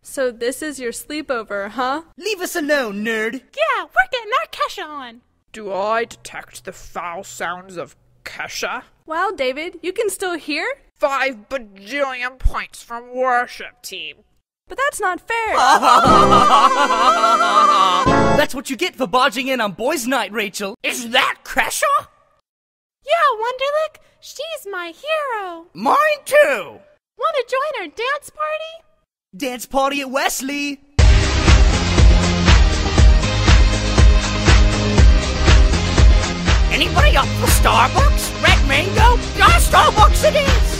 So this is your sleepover, huh? Leave us alone, nerd. Yeah, we're getting our Kesha on. Do I detect the foul sounds of Kesha? Wow, David, you can still hear? 5 bajillion points from worship team. But that's not fair. That's what you get for barging in on boys' night, Rachel. Is that Kesha? Yeah, Wonderlick, she's my hero. Mine too. Want to join our dance party? Dance party at Wesley. Anybody up for Starbucks? Red Mango? Yeah, Starbucks it is!